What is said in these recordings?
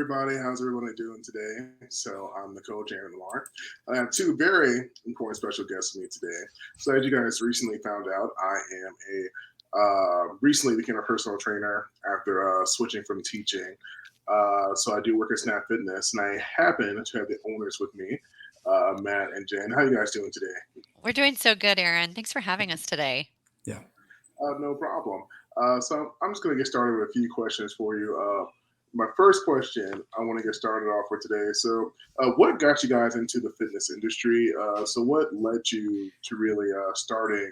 everybody. How's everybody doing today? So, I'm the coach, Aaron Lamar. I have two very important special guests with me today. So, as you guys recently found out, I am recently became a personal trainer after switching from teaching. So, I do work at Snap Fitness, and I happen to have the owners with me, Matt and Jen. How you guys doing today? We're doing so good, Aaron. Thanks for having us today. Yeah. No problem. So I'm just going to get started with a few questions for you. My first question I want to get started off with today. So, what got you guys into the fitness industry? So, what led you to really starting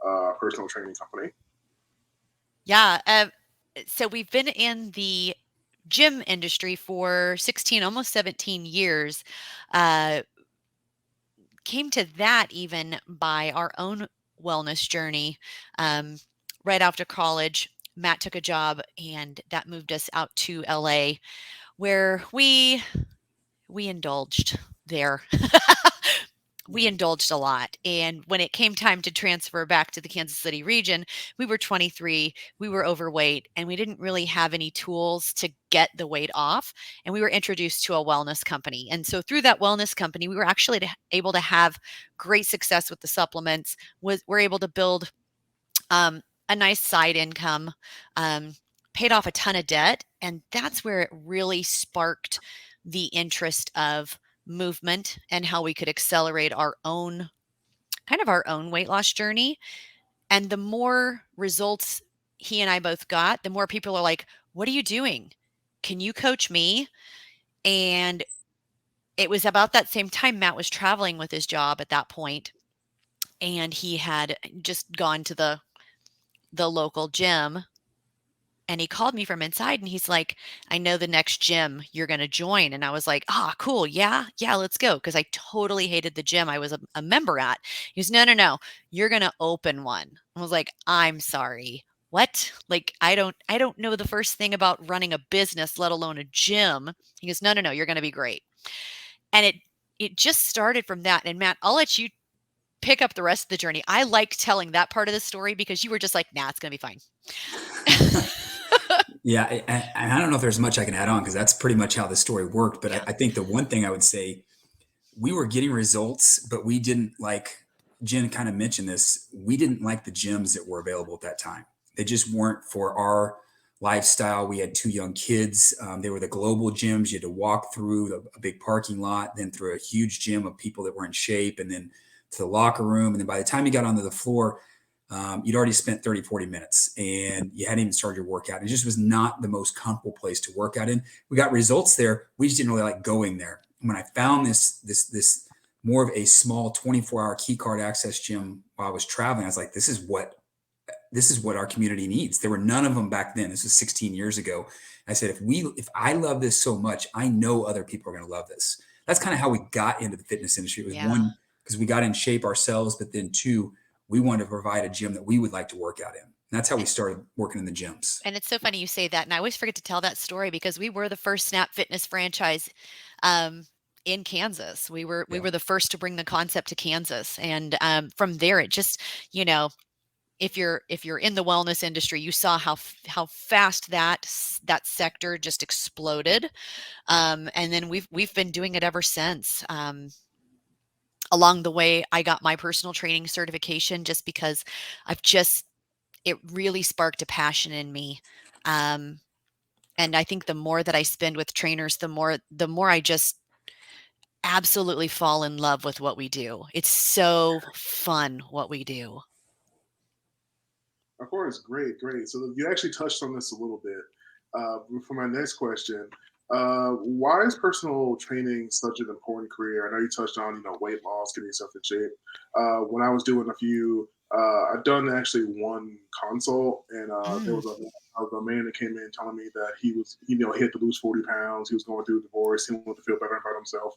a personal training company? Yeah. So we've been in the gym industry for 16, almost 17 years. Uh, Came to that even by our own wellness journey. Um, right after college, Matt took a job and that moved us out to LA where we indulged there. We indulged a lot. And when it came time to transfer back to the Kansas City region, we were 23, we were overweight, and we didn't really have any tools to get the weight off. And we were introduced to a wellness company. And so through that wellness company, we were actually able to have great success with the supplements. We're able to build a nice side income, um, paid off a ton of debt. And that's where it really sparked the interest of movement and how we could accelerate our own our own weight loss journey. And the more results he and I both got, the more people are like, "What are you doing? Can you coach me?" And it was about that same time Matt was traveling with his job at that point, and he had just gone to the local gym. And he called me from inside and he's like, "I know the next gym you're going to join." And I was like, "Ah, cool. Yeah. Yeah, let's go." Cause I totally hated the gym I was a member at. He goes, "No, no, no. You're going to open one." I was like, "I'm sorry. What? Like, I don't know the first thing about running a business, let alone a gym." He goes, "No, no, no. You're going to be great." And it just started from that. And Matt, I'll let you pick up the rest of the journey. I like telling that part of the story because you were just like, "Nah, it's going to be fine." Yeah. And I don't know if there's much I can add on because that's pretty much how the story worked. But Yeah. I think the one thing I would say, we were getting results, but we didn't like, Jen kind of mentioned this, we didn't like the gyms that were available at that time. They just weren't for our lifestyle. We had two young kids. They were the global gyms. You had to walk through a big parking lot, then through a huge gym of people that were in shape, and then to the locker room. And then by the time you got onto the floor, you'd already spent 30, 40 minutes and you hadn't even started your workout. It just was not the most comfortable place to work out in. We got results there. We just didn't really like going there. When I found this more of a small 24-hour key card access gym while I was traveling, I was like, this is what our community needs. There were none of them back then. This was 16 years ago. I said, if I love this so much, I know other people are going to love this. That's kind of how we got into the fitness industry. It was Yeah. one, because we got in shape ourselves, but then two, we wanted to provide a gym that we would like to work out in. And that's how we started working in the gyms. And it's so funny you say that, and I always forget to tell that story because we were the first Snap Fitness franchise, um, in Kansas. We Yeah. were the first to bring the concept to Kansas, and, from there, it just, you know, if you're in the wellness industry, you saw how fast that sector just exploded, and then we've been doing it ever since. Along the way, I got my personal training certification just because I've just it really sparked a passion in me. Um, and I think the more that I spend with trainers, the more I just absolutely fall in love with what we do. It's so fun what we do. Of course, great, great. So, you actually touched on this a little bit. For my next question, why is personal training such an important career? I know you touched on, weight loss, getting yourself in shape. When I was doing a few, I've done actually one consult, and there Mm. was a man that came in telling me that he had to lose 40 pounds. He was going through a divorce. He wanted to feel better about himself.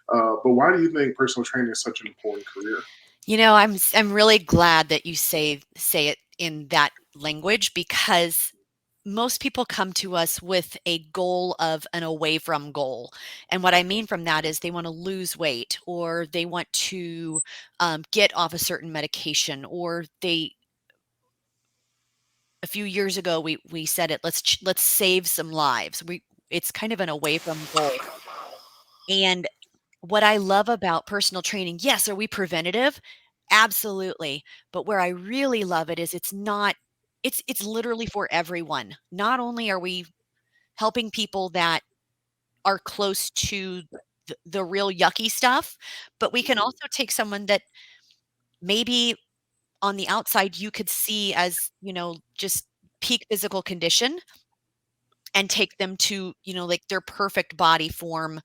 But why do you think personal training is such an important career? I'm really glad that you say it in that language because most people come to us with a goal of an away from goal. And what I mean from that is they want to lose weight or they want to get off a certain medication or they a few years ago we said it let's save some lives. it's kind of an away from goal. And what I love about personal training, yes, are we preventative? Absolutely. But where I really love it is it's literally for everyone. Not only are we helping people that are close to the real yucky stuff, but we can also take someone that maybe on the outside you could see as, just peak physical condition and take them to, like their perfect body form,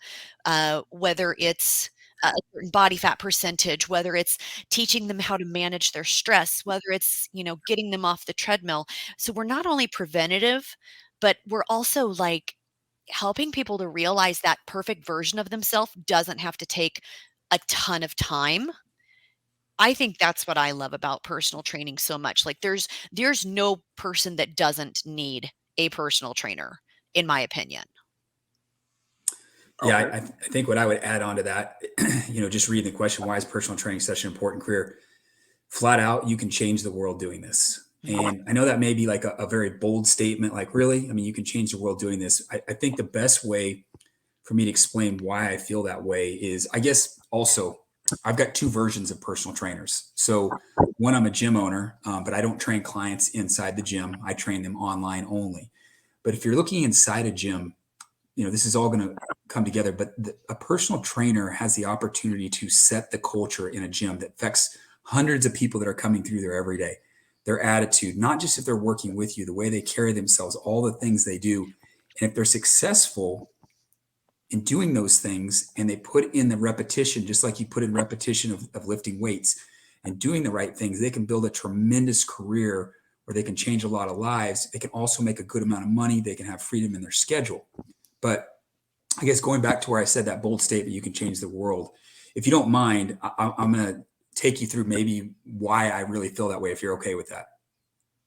whether it's a certain body fat percentage, whether it's teaching them how to manage their stress, whether it's, getting them off the treadmill. So we're not only preventative, but we're also like helping people to realize that perfect version of themselves doesn't have to take a ton of time. I think that's what I love about personal training so much. Like there's no person that doesn't need a personal trainer, in my opinion. Yeah, Okay. I think what I would add on to that, just reading the question, why is personal training such an important career? Flat out, you can change the world doing this. And I know that may be like a very bold statement, like, really? I mean, you can change the world doing this. I think the best way for me to explain why I feel that way is, I guess, also, I've got two versions of personal trainers. So, one, I'm a gym owner, but I don't train clients inside the gym. I train them online only. But if you're looking inside a gym, this is all going to come together. But a personal trainer has the opportunity to set the culture in a gym that affects hundreds of people that are coming through there every day. Their attitude, not just if they're working with you, the way they carry themselves, all the things they do. And if they're successful in doing those things and they put in the repetition, just like you put in repetition of lifting weights and doing the right things, they can build a tremendous career where they can change a lot of lives. They can also make a good amount of money. They can have freedom in their schedule. But I guess going back to where I said that bold statement, you can change the world. If you don't mind, I'm going to take you through maybe why I really feel that way, if you're okay with that.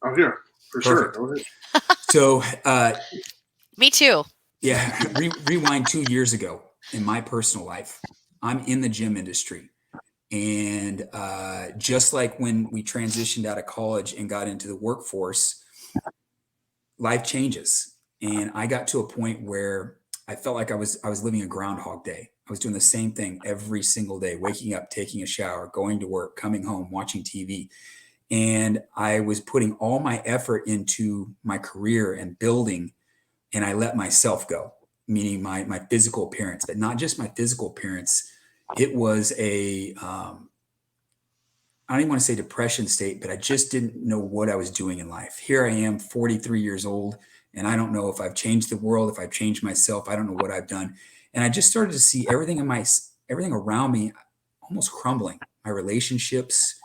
I'm here for Perfect. sure. Go ahead. So, Me too. yeah, rewind 2 years ago in my personal life. I'm in the gym industry. And just like when we transitioned out of college and got into the workforce, life changes. And I got to a point where I felt like I was living a Groundhog Day. I was doing the same thing every single day, waking up, taking a shower, going to work, coming home, watching TV. And I was putting all my effort into my career and building, and I let myself go, meaning my physical appearance, but not just my physical appearance. It was I don't even want to say depression state, but I just didn't know what I was doing in life. Here I am, 43 years old, and I don't know if I've changed the world, if I've changed myself. I don't know what I've done. And I just started to see everything around me almost crumbling, my relationships,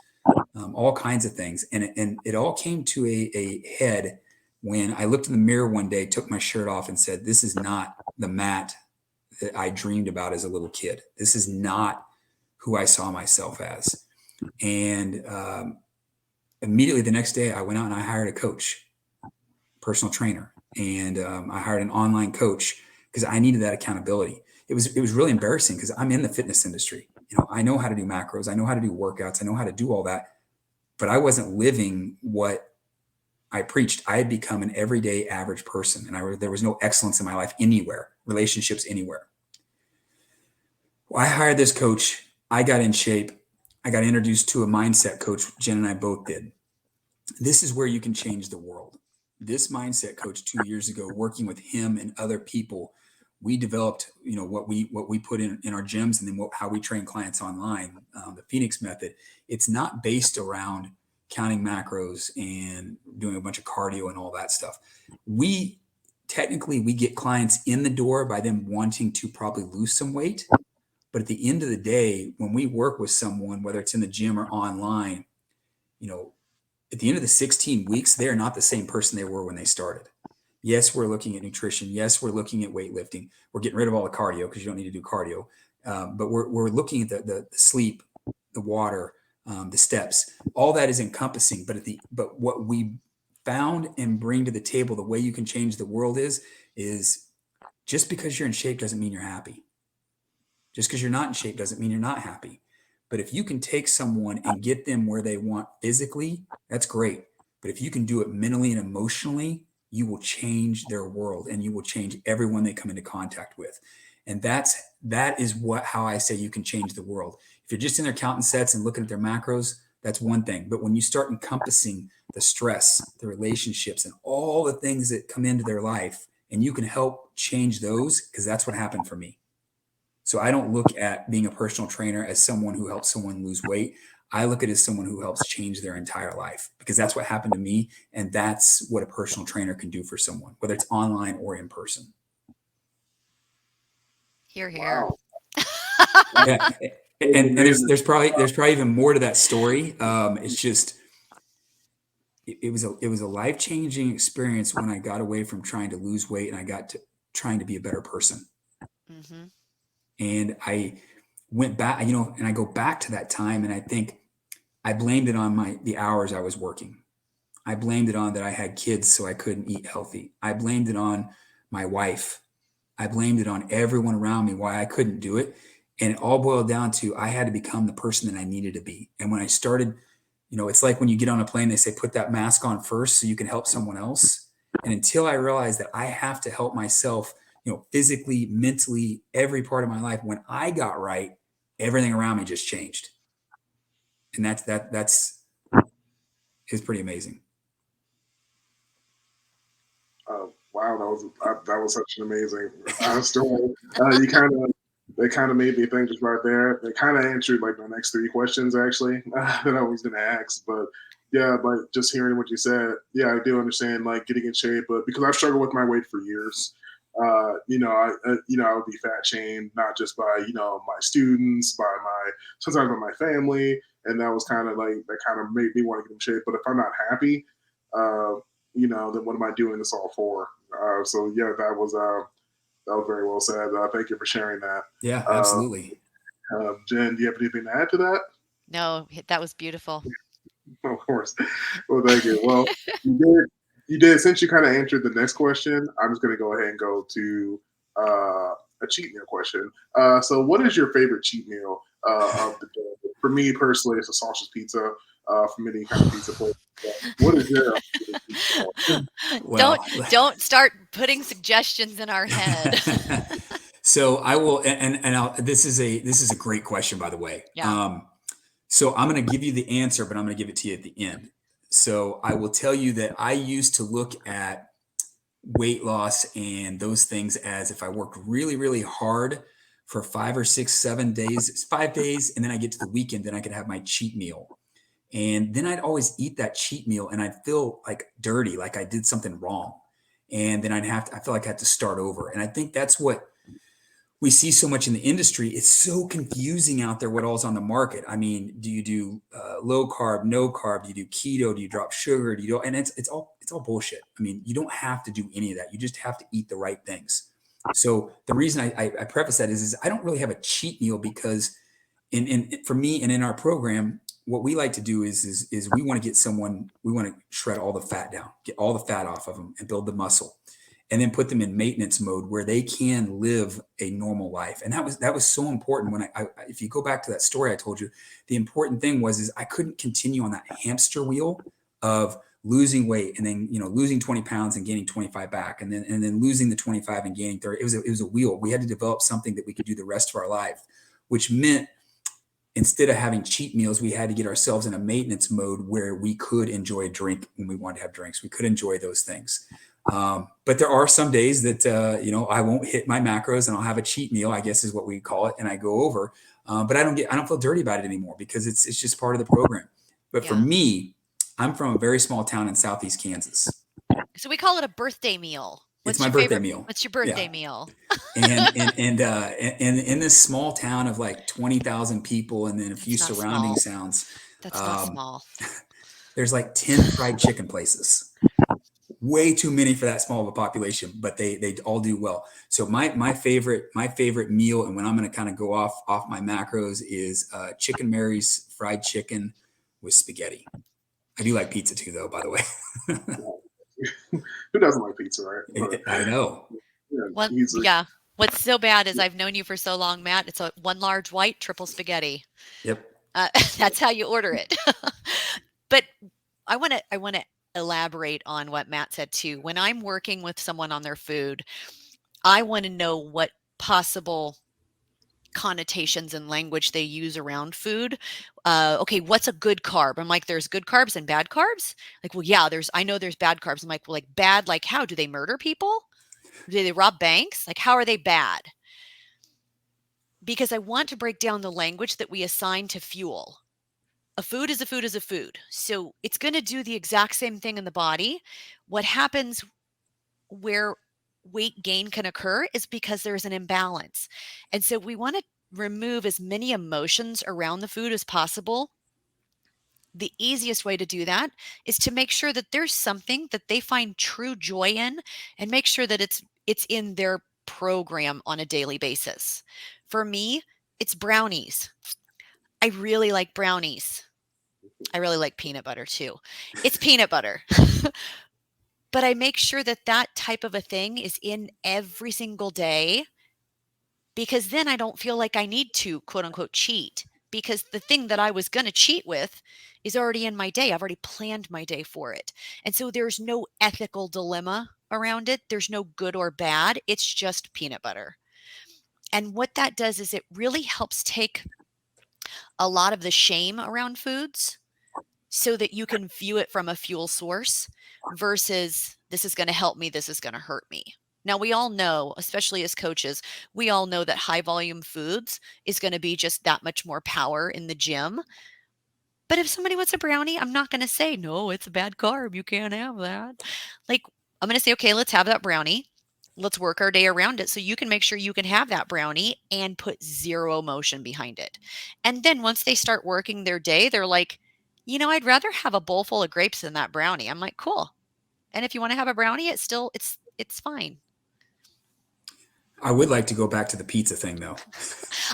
all kinds of things. And it all came to a head when I looked in the mirror one day, took my shirt off and said, this is not the Matt that I dreamed about as a little kid. This is not who I saw myself as. And immediately the next day, I went out and I hired a coach, personal trainer, and I hired an online coach because I needed that accountability. It was really embarrassing because I'm in the fitness industry. I know how to do macros, I know how to do workouts, I know how to do all that, but I wasn't living what I preached. I had become an everyday average person, and there was no excellence in my life anywhere, relationships anywhere. Well, I hired this coach. I got in shape. I got introduced to a mindset coach. Jen and I both did. This is where you can change the world. This mindset coach 2 years ago, working with him and other people, we developed, what we put in our gyms, and then how we train clients online, the Phoenix method. It's not based around counting macros and doing a bunch of cardio and all that stuff. We get clients in the door by them wanting to probably lose some weight. But at the end of the day, when we work with someone, whether it's in the gym or online, at the end of the 16 weeks, they're not the same person they were when they started. Yes, we're looking at nutrition. Yes, we're looking at weightlifting. We're getting rid of all the cardio because you don't need to do cardio. But we're looking at the sleep, the water, the steps. All that is encompassing. But what we found and bring to the table, the way you can change the world is just because you're in shape doesn't mean you're happy. Just because you're not in shape doesn't mean you're not happy. But if you can take someone and get them where they want physically, that's great. But if you can do it mentally and emotionally, you will change their world and you will change everyone they come into contact with. And that is how I say you can change the world. If you're just in their counting sets and looking at their macros, that's one thing. But when you start encompassing the stress, the relationships, and all the things that come into their life, and you can help change those, because that's what happened for me. So I don't look at being a personal trainer as someone who helps someone lose weight. I look at it as someone who helps change their entire life, because that's what happened to me. And that's what a personal trainer can do for someone, whether it's online or in person. Hear, hear. Wow. Yeah. And there's probably even more to that story. It's just, it was a life-changing experience when I got away from trying to lose weight and I got to trying to be a better person. Mm-hmm. And I went back, and I go back to that time, and I think I blamed it on the hours I was working. I blamed it on that I had kids, so I couldn't eat healthy. I blamed it on my wife. I blamed it on everyone around me why I couldn't do it. And it all boiled down to I had to become the person that I needed to be. And when I started, it's like when you get on a plane, they say, put that mask on first so you can help someone else. And until I realized that I have to help myself, physically, mentally, every part of my life, when I got right, everything around me just changed. And that's pretty amazing. Wow, that was such an amazing story. They kind of made me think just right there. They kind of answered like the next 3 questions actually that I was going to ask. But yeah, but just hearing what you said, yeah, I do understand like getting in shape, but because I've struggled with my weight for years. I would be fat shamed not just by my students, sometimes by my family, and that was kind of like that kind of made me want to get in shape. But if I'm not happy, then what am I doing this all for? So yeah, that was very well said. Thank you for sharing that. Yeah, absolutely. Jen, do you have anything to add to that? No, that was beautiful. Of course. Well, thank you. Well, you did. Since you kind of answered the next question, I'm just going to go ahead and go to a cheat meal question. So what is your favorite cheat meal of the day? For me personally, it's a sausage pizza from any kind of pizza place. What is your Well, don't start putting suggestions in our head. So I will, and this is a great question, by the way. Yeah. So I'm going to give you the answer, but I'm going to give it to you at the end. So I will tell you that I used to look at weight loss and those things as if I worked really, really hard for 5 or 6, 7 days, 5 days, and then I get to the weekend, then I could have my cheat meal. And then I'd always eat that cheat meal and I'd feel like dirty, like I did something wrong. And then I feel like I had to start over. And I think that's what we see so much in the industry. It's so confusing out there what all's on the market. I mean, do you do low carb, no carb? Do you do keto? Do you drop sugar? Do you don't? And it's all bullshit. I mean, you don't have to do any of that. You just have to eat the right things. So the reason I preface that is I don't really have a cheat meal because for me and in our program, what we like to do is we want to get someone, we want to shred all the fat down, get all the fat off of them and build the muscle. And then put them in maintenance mode where they can live a normal life. And that was so important when if you go back to that story I told you, the important thing was I couldn't continue on that hamster wheel of losing weight and then, losing 20 pounds and gaining 25 back and then losing the 25 and gaining 30. It was a wheel. We had to develop something that we could do the rest of our life, which meant instead of having cheat meals, we had to get ourselves in a maintenance mode where we could enjoy a drink when we wanted to have drinks. We could enjoy those things. But there are some days that, I won't hit my macros and I'll have a cheat meal, I guess is what we call it. And I go over, but I don't feel dirty about it anymore because it's just part of the program. But for me, I'm from a very small town in Southeast Kansas. So we call it a birthday meal. It's my birthday meal. What's your birthday meal? And in this small town of like 20,000 people and then a few surrounding sounds. That's not small. There's like 10 fried chicken places. Way too many for that small of a population, but they all do well. So my favorite meal, and when I'm going to kind of go off my macros, is Chicken Mary's fried chicken with spaghetti. I do like pizza too, though. By the way, who doesn't like pizza, right? I know. Yeah. What's so bad is I've known you for so long, Matt. It's a one large white triple spaghetti. Yep. That's how you order it. But I want to elaborate on what Matt said too. When I'm working with someone on their food, I want to know what possible connotations and language they use around food. Okay, what's a good carb? I'm like, there's good carbs and bad carbs. Like, well, yeah, I know there's bad carbs. I'm like, well, like bad, like how? Do they murder people? Do they rob banks? Like, how are they bad? Because I want to break down the language that we assign to fuel. A food is a food is a food. So it's going to do the exact same thing in the body. What happens where weight gain can occur is because there's an imbalance. And so we want to remove as many emotions around the food as possible. The easiest way to do that is to make sure that there's something that they find true joy in, and make sure that it's in their program on a daily basis. For me, it's brownies. I really like brownies. I really like peanut butter too. It's peanut butter. But I make sure that that type of a thing is in every single day, because then I don't feel like I need to quote unquote cheat, because the thing that I was going to cheat with is already in my day. I've already planned my day for it. And so there's no ethical dilemma around it. There's no good or bad. It's just peanut butter. And what that does is it really helps take a lot of the shame around foods, so that you can view it from a fuel source versus this is going to help me, this is going to hurt me. Now, we all know, especially as coaches, we all know that high volume foods is going to be just that much more power in the gym. But if somebody wants a brownie, I'm not going to say, no, it's a bad carb, you can't have that. Like, I'm going to say, okay, let's have that brownie. Let's work our day around it so you can make sure you can have that brownie and put zero emotion behind it. And then once they start working their day, they're like, I'd rather have a bowl full of grapes than that brownie. I'm like, cool. And if you want to have a brownie, it's fine. I would like to go back to the pizza thing, though.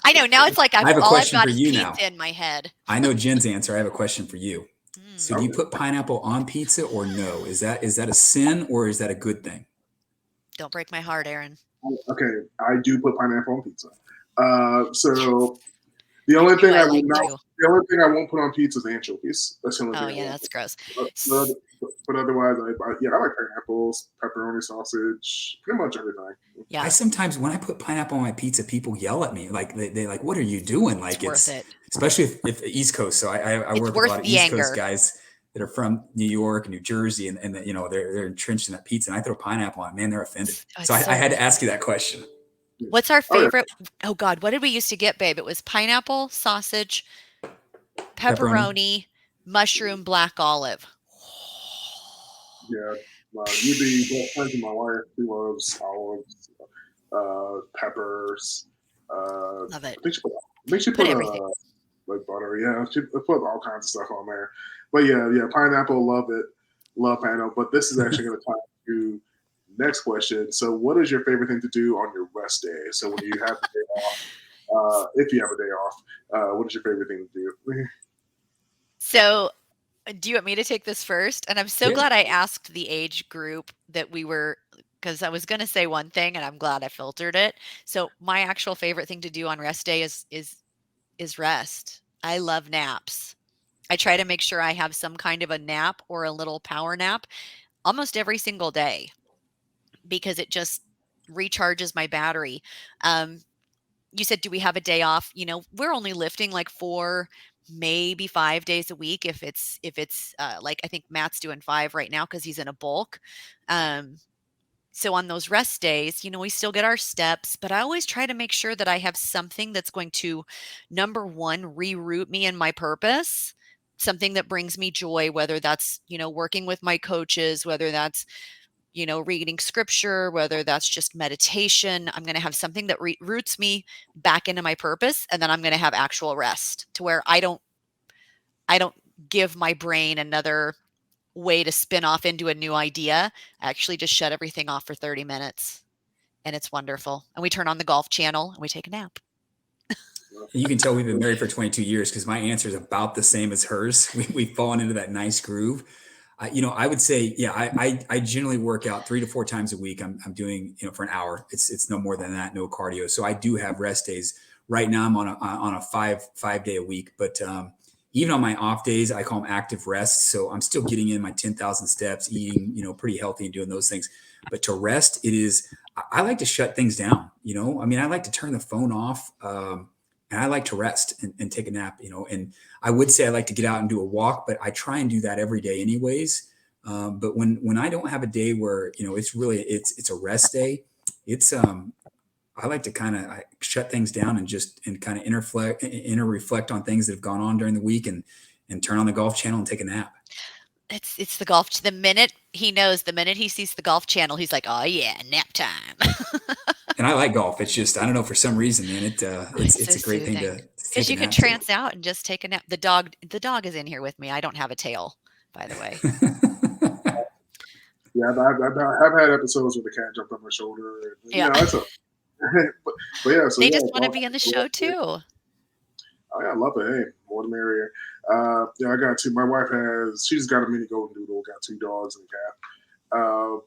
I know. Now it's like I have a all I've question got for is you pizza now. in my head. I know Jen's answer. I have a question for you. So do you Okay. put pineapple on pizza or no? Is that a sin or is that a good thing? Don't break my heart, Aaron. Okay, I do put pineapple on pizza. So the only thing I will not, the only thing I won't put on pizza is anchovies. That's the only thing. Oh yeah, that's gross. But otherwise, I like pineapples, pepperoni, sausage, pretty much everything. Yeah, I sometimes, when I put pineapple on my pizza, people yell at me. Like they like, what are you doing? Like worth it. Especially if East Coast. So I work with a lot of East Coast guys that are from New York and New Jersey, and they're entrenched in that pizza. And I throw pineapple on it, man, they're offended. So I had to ask you that question. What's our favorite? Oh God, what did we used to get, babe? It was pineapple, sausage, pepperoni, mushroom, black olive. Yeah, you'd be friends with my wife. She loves olives, peppers. Love it. I think she put everything. Like butter. Yeah, she put all kinds of stuff on there. But yeah, pineapple, love it, love pineapple. But this is actually going to tie to next question. So, what is your favorite thing to do on your rest day? So, when you have a day off, if you have a day off, what is your favorite thing to do? So, do you want me to take this first? And I'm so glad I asked the age group that we were, because I was going to say one thing, and I'm glad I filtered it. So, my actual favorite thing to do on rest day is rest. I love naps. I try to make sure I have some kind of a nap or a little power nap almost every single day, because it just recharges my battery. You said, do we have a day off? We're only lifting like 4, maybe 5 days a week. If it's like, I think Matt's doing 5 right now because he's in a bulk. So on those rest days, we still get our steps, but I always try to make sure that I have something that's going to, number one, reroute me in my purpose, something that brings me joy, whether that's, working with my coaches, whether that's, reading scripture, whether that's just meditation. I'm going to have something that roots me back into my purpose. And then I'm going to have actual rest to where I don't give my brain another way to spin off into a new idea. I actually just shut everything off for 30 minutes and it's wonderful. And we turn on the golf channel and we take a nap. You can tell we've been married for 22 years because my answer is about the same as hers. We've fallen into that nice groove. I would say, I generally work out 3 to 4 times a week. I'm doing, for an hour. It's no more than that, no cardio. So I do have rest days. Right now I'm on a 5 day a week, but even on my off days, I call them active rest. So I'm still getting in my 10,000 steps, eating, pretty healthy and doing those things. But to rest, I like to shut things down. I mean, I like to turn the phone off, and I like to rest and take a nap, and I would say I like to get out and do a walk, but I try and do that every day anyways. But when I don't have a day where, it's a rest day, I like to kind of shut things down and kind of reflect on things that have gone on during the week and turn on the Golf Channel and take a nap. It's the golf. The minute he sees the Golf Channel, he's like, oh yeah, nap time. And I like golf. It's just, I don't know, for some reason, man, it's so a great thing to take because a you can nap to. trance out and just take a nap. The dog is in here with me. I don't have a tail, by the way. Yeah, I've had episodes where the cat jumped on my shoulder. And, Yeah. it's a, but yeah, so They just want to be in the show too. Oh yeah, I love it. Hey, more the merrier. I got two. My wife she's got a mini golden doodle, got 2 dogs and a cat.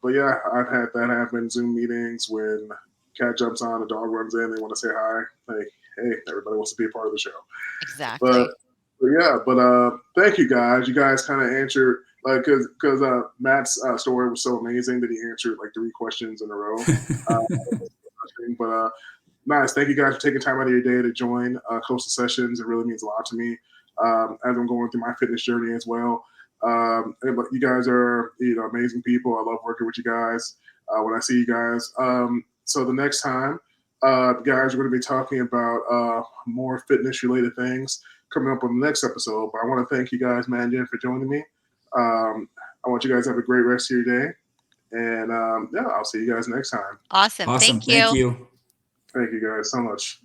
But yeah, I've had that happen. Zoom meetings when cat jumps on, the dog runs in, they want to say hi. Like, hey, everybody wants to be a part of the show. Exactly. But thank you guys. You guys kind of answered, like, because Matt's story was so amazing that he answered like 3 questions in a row. But nice. Thank you guys for taking time out of your day to join Coastal Sessions. It really means a lot to me as I'm going through my fitness journey as well. But you guys are amazing people. I love working with you guys when I see you guys. So the next time, guys, we're going to be talking about more fitness related things coming up on the next episode. But I want to thank you guys, man, Jen, for joining me. I want you guys to have a great rest of your day. And I'll see you guys next time. Awesome. Thank you. Thank you guys so much.